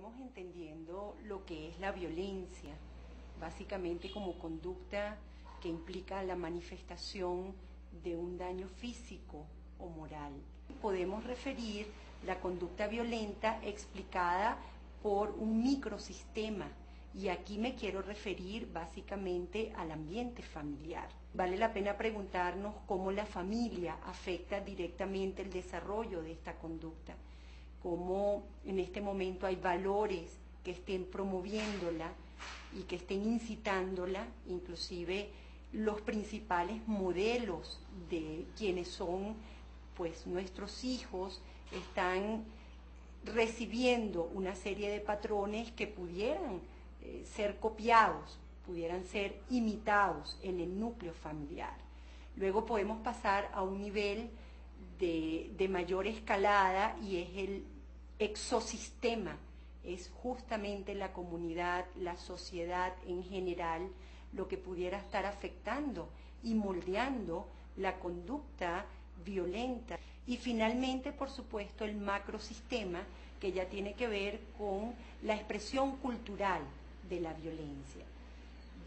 Comencemos entendiendo lo que es la violencia, básicamente como conducta que implica la manifestación de un daño físico o moral. Podemos referir la conducta violenta explicada por un microsistema, y aquí me quiero referir básicamente al ambiente familiar. Vale la pena preguntarnos cómo la familia afecta directamente el desarrollo de esta conducta, cómo en este momento hay valores que estén promoviéndola y que estén incitándola, inclusive los principales modelos de quienes son pues nuestros hijos están recibiendo una serie de patrones que pudieran ser copiados, pudieran ser imitados en el núcleo familiar. Luego podemos pasar a un nivel de mayor escalada, y es el exosistema, es justamente la comunidad, la sociedad en general, lo que pudiera estar afectando y moldeando la conducta violenta. Y finalmente, por supuesto, el macrosistema, que ya tiene que ver con la expresión cultural de la violencia.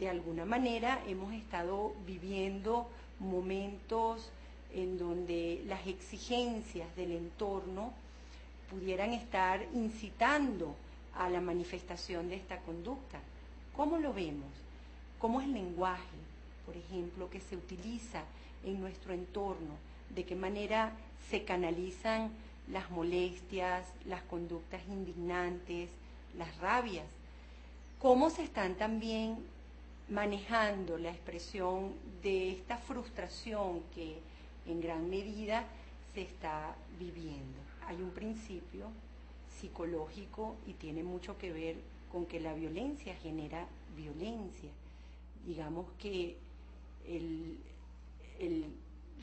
De alguna manera hemos estado viviendo momentos en donde las exigencias del entorno pudieran estar incitando a la manifestación de esta conducta. ¿Cómo lo vemos? ¿Cómo es el lenguaje, por ejemplo, que se utiliza en nuestro entorno? ¿De qué manera se canalizan las molestias, las conductas indignantes, las rabias? ¿Cómo se están también manejando la expresión de esta frustración que en gran medida se está viviendo? Hay un principio psicológico y tiene mucho que ver con que la violencia genera violencia. Digamos que el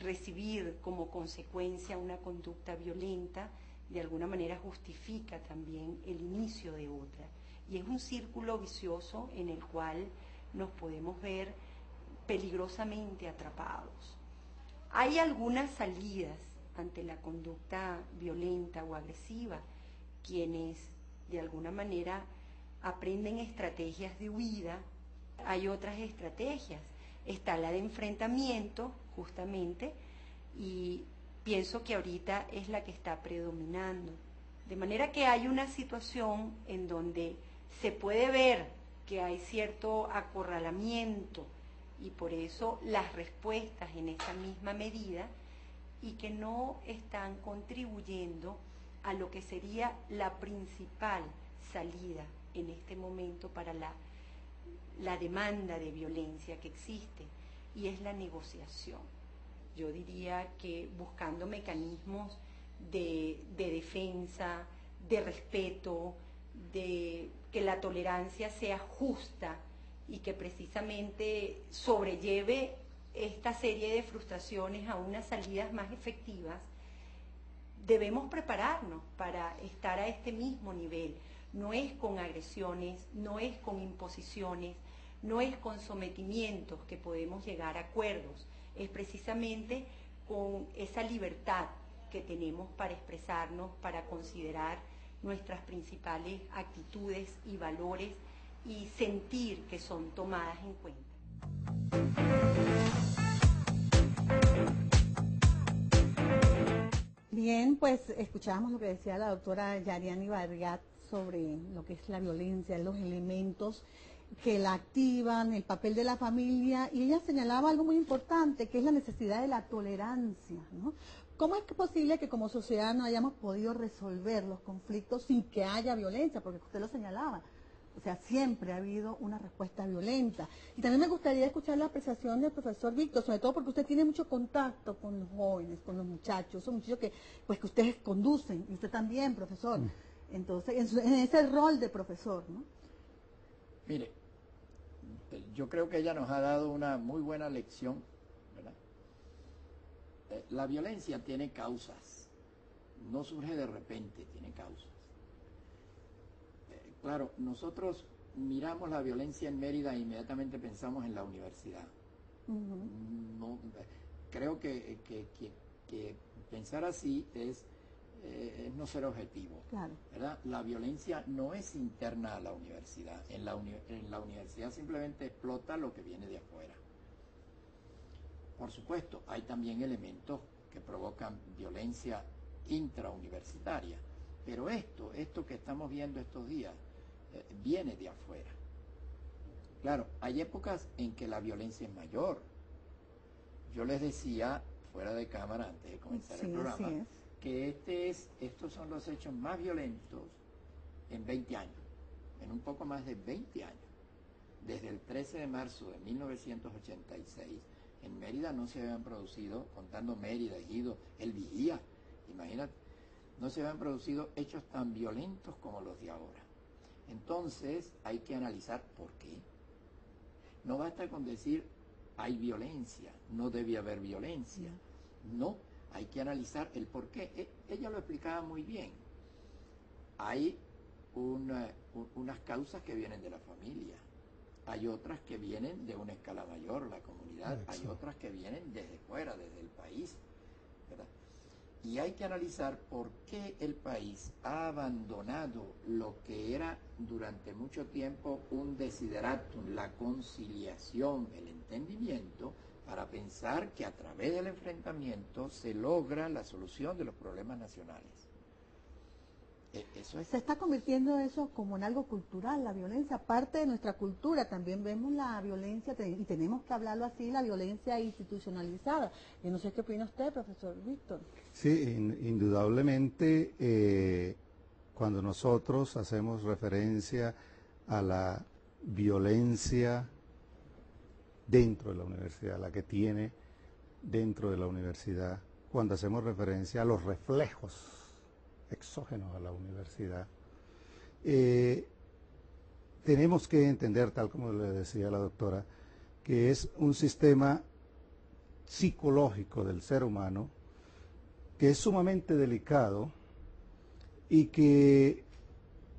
recibir como consecuencia una conducta violenta de alguna manera justifica también el inicio de otra. Y es un círculo vicioso en el cual nos podemos ver peligrosamente atrapados. Hay algunas salidas ante la conducta violenta o agresiva, quienes de alguna manera aprenden estrategias de huida. Hay otras estrategias, está la de enfrentamiento justamente, y pienso que ahorita es la que está predominando. De manera que hay una situación en donde se puede ver que hay cierto acorralamiento y por eso las respuestas en esa misma medida, y que no están contribuyendo a lo que sería la principal salida en este momento para la demanda de violencia que existe, y es la negociación. Yo diría que buscando mecanismos de defensa, de respeto, de que la tolerancia sea justa y que precisamente sobrelleve esta serie de frustraciones a unas salidas más efectivas, debemos prepararnos para estar a este mismo nivel. No es con agresiones, no es con imposiciones, no es con sometimientos que podemos llegar a acuerdos, es precisamente con esa libertad que tenemos para expresarnos, para considerar nuestras principales actitudes y valores y sentir que son tomadas en cuenta. Bien, pues escuchábamos lo que decía la doctora Yariani Vargas sobre lo que es la violencia, los elementos que la activan, el papel de la familia, y ella señalaba algo muy importante, que es la necesidad de la tolerancia, ¿no? ¿Cómo es posible que como sociedad no hayamos podido resolver los conflictos sin que haya violencia? Porque usted lo señalaba, o sea, siempre ha habido una respuesta violenta. Y también me gustaría escuchar la apreciación del profesor Víctor, sobre todo porque usted tiene mucho contacto con los jóvenes, con los muchachos, son muchachos que ustedes conducen, y usted también, profesor. Entonces, en ese rol de profesor, ¿no? Mire, yo creo que ella nos ha dado una muy buena lección, ¿verdad? La violencia tiene causas, no surge de repente, tiene causas. Claro, nosotros miramos la violencia en Mérida e inmediatamente pensamos en la universidad. No, creo que pensar así es no ser objetivo. Claro. ¿Verdad? La violencia no es interna a la universidad. En la universidad simplemente explota lo que viene de afuera. Por supuesto, hay también elementos que provocan violencia intrauniversitaria, pero esto que estamos viendo estos días viene de afuera. Claro, hay épocas en que la violencia es mayor. Yo les decía fuera de cámara antes de comenzar el programa que estos son los hechos más violentos en 20 años, en un poco más de 20 años. Desde el 13 de marzo de 1986, en Mérida no se habían producido, contando Mérida, Ejido, El Vigía, imagínate, no se habían producido hechos tan violentos como los de ahora. Entonces hay que analizar por qué. No basta con decir hay violencia, no debe haber violencia. No, hay que analizar el por qué. Ella lo explicaba muy bien. Hay unas causas que vienen de la familia, hay otras que vienen de una escala mayor, la comunidad, hay otras que vienen desde fuera, desde el país, ¿verdad? Y hay que analizar por qué el país ha abandonado lo que era durante mucho tiempo un desideratum, la conciliación, el entendimiento, para pensar que a través del enfrentamiento se logra la solución de los problemas nacionales. Eso es. Se está convirtiendo eso como en algo cultural, la violencia, parte de nuestra cultura. También vemos la violencia, y tenemos que hablarlo así, la violencia institucionalizada. Y no sé qué opina usted, profesor Víctor. Sí, indudablemente, cuando nosotros hacemos referencia a la violencia dentro de la universidad, la que tiene dentro de la universidad, cuando hacemos referencia a los reflejos exógenos a la universidad, tenemos que entender, tal como le decía la doctora, que es un sistema psicológico del ser humano que es sumamente delicado y que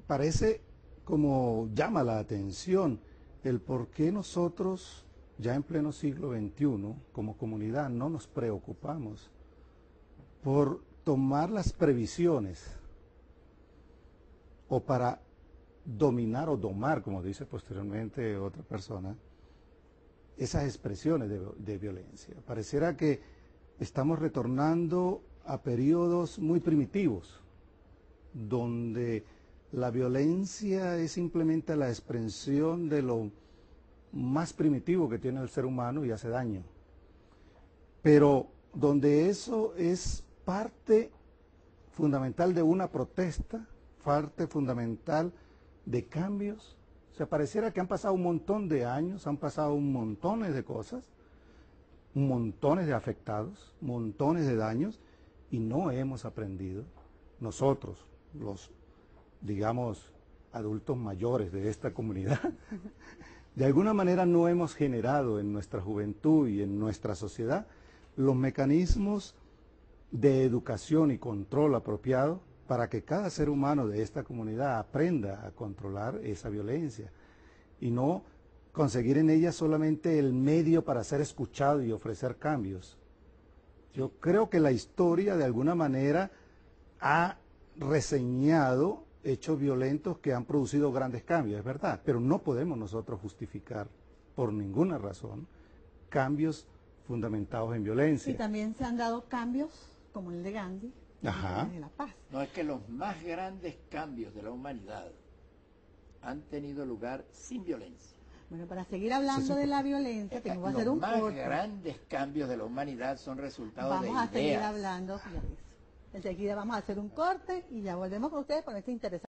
parece como llama la atención el por qué nosotros, ya en pleno siglo XXI, como comunidad, no nos preocupamos por tomar las previsiones o para dominar o domar, como dice posteriormente otra persona, esas expresiones de violencia. Pareciera que estamos retornando a periodos muy primitivos, donde la violencia es simplemente la expresión de lo más primitivo que tiene el ser humano y hace daño. Pero donde eso es parte fundamental de una protesta, parte fundamental de cambios. O sea, pareciera que han pasado un montón de años, han pasado un montones de cosas, montones de afectados, montones de daños, y no hemos aprendido, nosotros, los, digamos, adultos mayores de esta comunidad, de alguna manera no hemos generado en nuestra juventud y en nuestra sociedad los mecanismos de educación y control apropiado para que cada ser humano de esta comunidad aprenda a controlar esa violencia y no conseguir en ella solamente el medio para ser escuchado y ofrecer cambios. Yo creo que la historia de alguna manera ha reseñado hechos violentos que han producido grandes cambios, es verdad, pero no podemos nosotros justificar por ninguna razón cambios fundamentados en violencia. Y también se han dado cambios como el de Gandhi, de la paz. No, es que los más grandes cambios de la humanidad han tenido lugar sin violencia. Bueno, para seguir hablando de la violencia, tengo que hacer un corte. Los más grandes cambios de la humanidad son resultado de ideas. Vamos a seguir hablando de eso. Enseguida vamos a hacer un corte y ya volvemos con ustedes con este interesante.